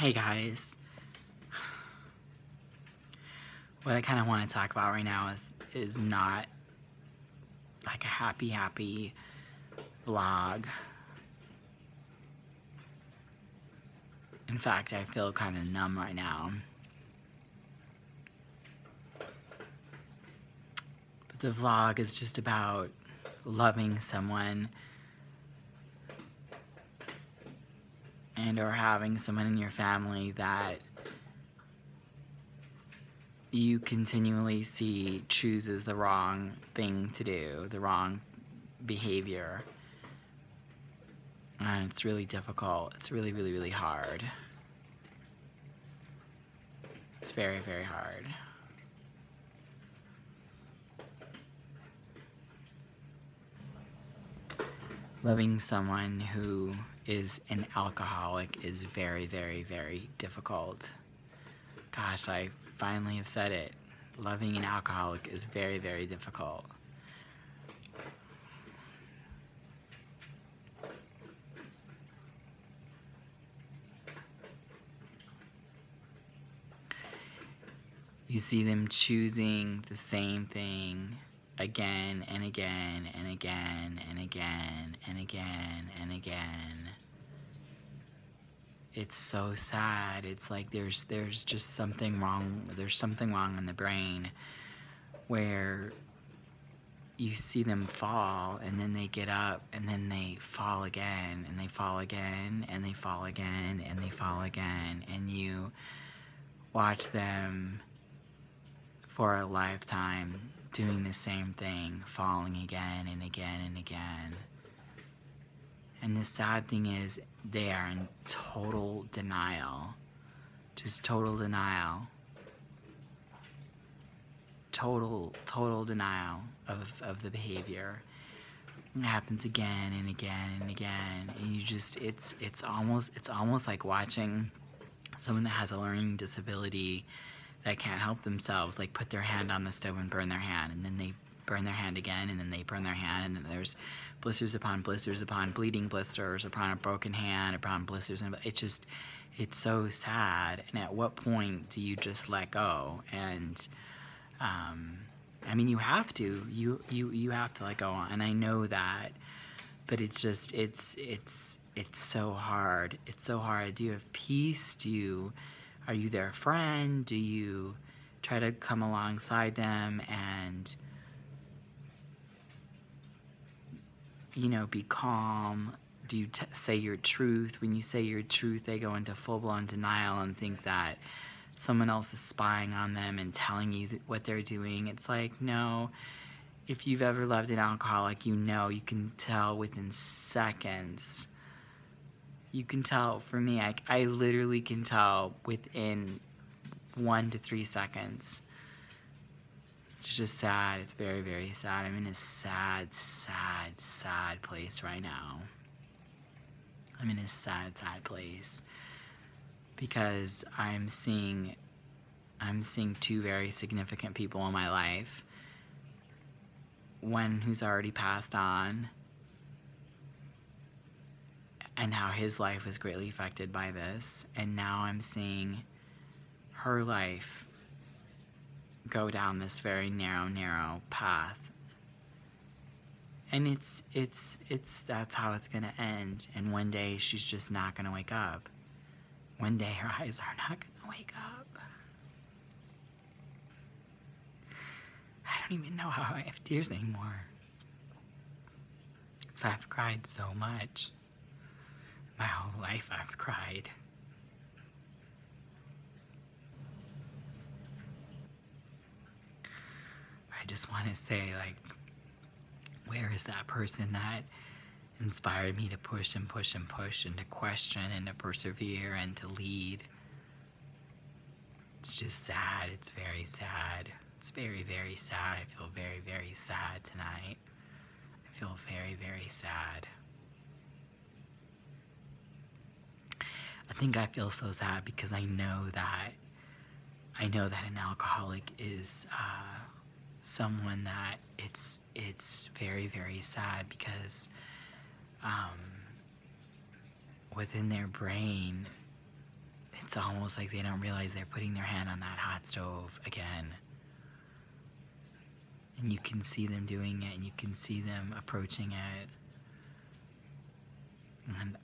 Hey guys, what I kind of want to talk about right now is not like a happy vlog. In fact, I feel kind of numb right now. But the vlog is just about loving someone and or having someone in your family that you continually see chooses the wrong thing to do, the wrong behavior. And it's really difficult. It's really hard. It's very hard. Loving someone who is an alcoholic is very difficult. Gosh, I finally have said it. Loving an alcoholic is very difficult. You see them choosing the same thing again and again and again and again and again and again. It's so sad. It's like there's just something wrong. There's something wrong in the brain where you see them fall and then they get up and then they fall again and they fall again and they fall again and they fall again, and you watch them for a lifetime doing the same thing, falling again and again and again. And the sad thing is they are in total denial. Just total denial. Total denial of the behavior. It happens again and again and again, and you just it's almost like watching someone that has a learning disability that can't help themselves, like put their hand on the stove and burn their hand, and then they burn their hand again, and then they burn their hand, and then there's blisters upon bleeding blisters upon a broken hand upon blisters, and it's so sad. And at what point do you just let go? And I mean, you have to let go on, and I know that, but it's just it's so hard. It's so hard. Do you have peace? Are you their friend? Do you try to come alongside them and, you know, be calm? Do you say your truth? When you say your truth, they go into full-blown denial and think that someone else is spying on them and telling you what they're doing. It's like, no. If you've ever loved an alcoholic, you know, you can tell within seconds. You can tell. For me, I literally can tell within 1 to 3 seconds. It's just sad. It's very sad. I'm in a sad place right now. I'm in a sad place because I'm seeing 2 very significant people in my life. One who's already passed on, and how his life was greatly affected by this, and now I'm seeing her life go down this very narrow path, and that's how it's gonna end. And one day she's just not gonna wake up. One day her eyes are not gonna wake up. I don't even know how I have tears anymore, so I've cried so much. My whole life I've cried. I just want to say, like, where is that person that inspired me to push and push and push, and to question and to persevere and to lead? It's just sad. It's very sad. It's very sad. I feel very sad tonight. I feel very sad. I think I feel so sad because I know that an alcoholic is someone that it's very sad, because within their brain it's almost like they don't realize they're putting their hand on that hot stove again. And you can see them doing it, and you can see them approaching it. And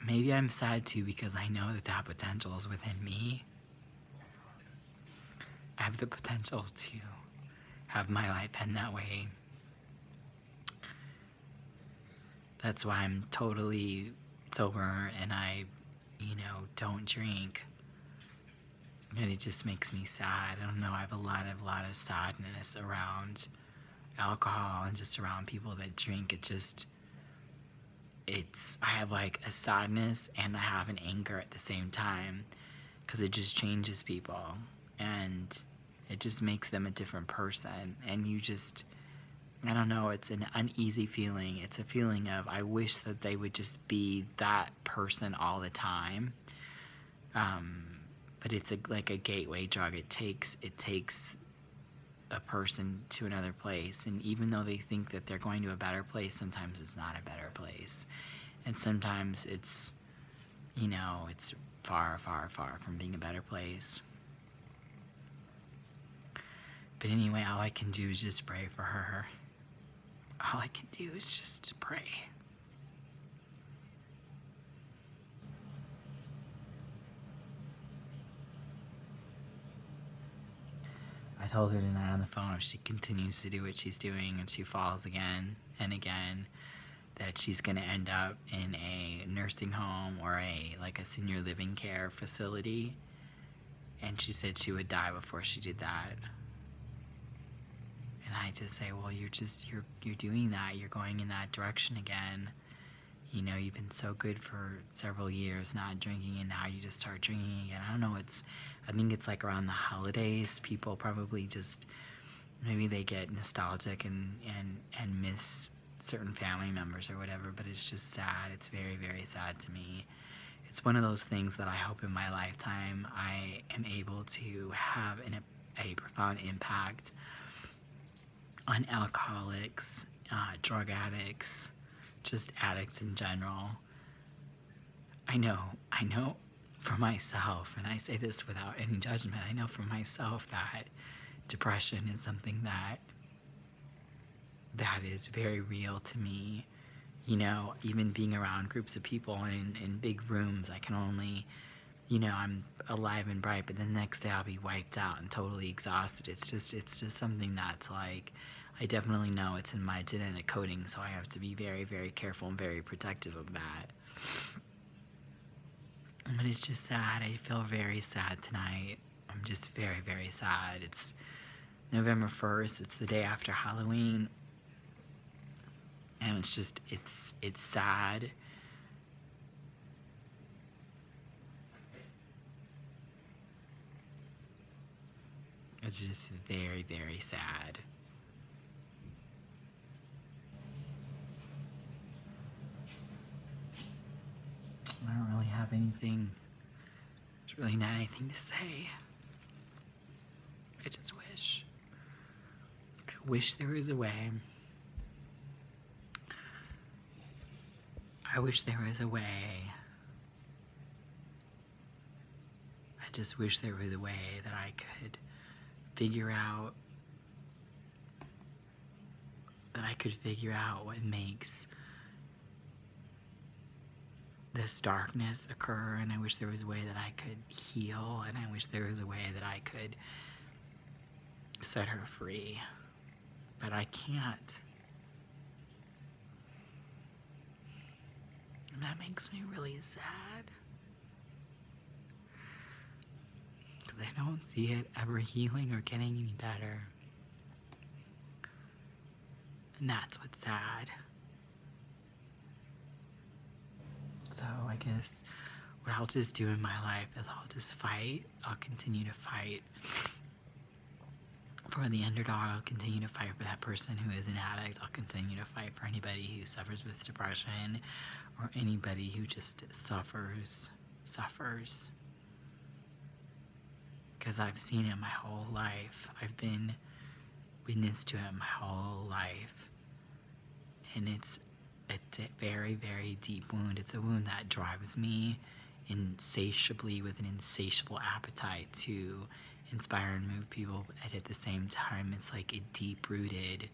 maybe I'm sad too, because I know that that potential is within me. I have the potential to have my life end that way. That's why I'm totally sober, and I, don't drink. And it just makes me sad. I don't know, I have a lot of sadness around alcohol and just around people that drink. I have like a sadness and I have an anger at the same time, because it just changes people and it just makes them a different person. And I don't know, it's an uneasy feeling. It's a feeling of, I wish that they would just be that person all the time. But it's like a gateway drug. It takes a person to another place, and even though they think that they're going to a better place, sometimes it's not a better place, and sometimes it's it's far, far, far from being a better place. But anyway, all I can do is just pray for her. All I can do is just pray. I told her tonight on the phone, if she continues to do what she's doing and she falls again and again, that she's gonna end up in a nursing home or a senior living care facility. And she said she would die before she did that. And I just say, well, you're doing that. You're going in that direction again. You've been so good for several years not drinking, and now you just start drinking again. I don't know, I think it's like around the holidays, people probably just, maybe they get nostalgic and miss certain family members or whatever, but it's just sad. It's very, very sad to me. It's one of those things that I hope in my lifetime I am able to have a profound impact on alcoholics, drug addicts, just addicts in general. I know for myself, and I say this without any judgment, I know for myself that depression is something that is very real to me. Even being around groups of people and in big rooms, I can only, I'm alive and bright, but the next day I'll be wiped out and totally exhausted. It's just something that's like, I definitely know it's in my genetic coding, so I have to be very, very careful and very protective of that. But it's just sad. I feel very sad tonight. I'm just very, very sad. It's November 1st. It's the day after Halloween. And it's just, it's sad. It's just very, very sad. I don't really have anything, there's really not anything to say. I just wish there was a way. I wish there was a way. I just wish there was a way that I could figure out, what makes this darkness occur, and I wish there was a way that I could heal, and I wish there was a way that I could set her free. But I can't. And that makes me really sad. Because I don't see it ever healing or getting any better. And that's what's sad. So I guess what I'll just do in my life is I'll just fight. I'll continue to fight for the underdog. I'll continue to fight for that person who is an addict. I'll continue to fight for anybody who suffers with depression or anybody who just suffers. Because I've seen it my whole life. I've been witness to it my whole life. And it's a very, very deep wound. It's a wound that drives me insatiably with an insatiable appetite to inspire and move people, but at the same time, it's like a deep-rooted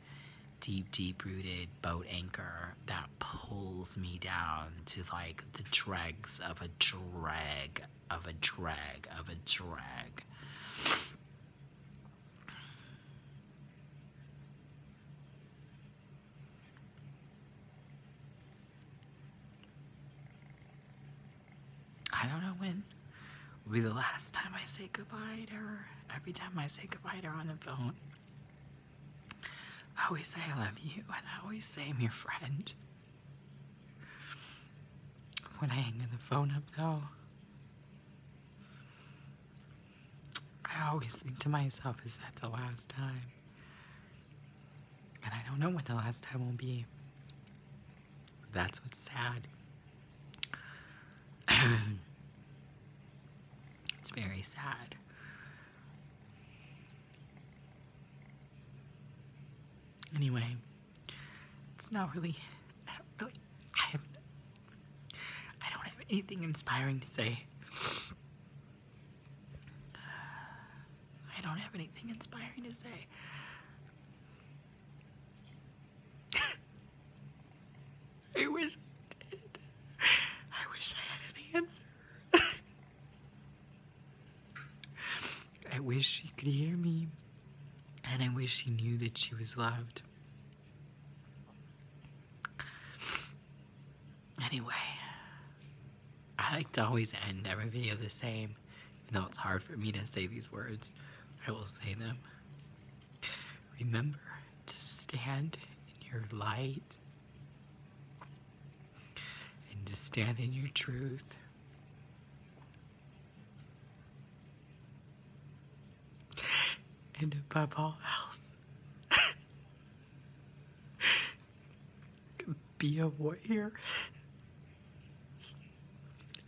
boat anchor that pulls me down to like the dregs of a drag of a drag of a drag. I don't know when will be the last time I say goodbye to her. Every time I say goodbye to her on the phone, I always say I love you, and I always say I'm your friend. When I hang the phone up, though, I always think to myself, is that the last time? And I don't know when the last time will be. That's what's sad. It's very sad. Anyway, it's not really, I don't have anything inspiring to say. I don't have anything inspiring to say. I wish I did. I wish I had an answer. I wish she could hear me, and I wish she knew that she was loved. Anyway, I like to always end every video the same, even though it's hard for me to say these words. I will say them. Remember to stand in your light and to stand in your truth. And above all else, be a warrior.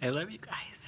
I love you guys.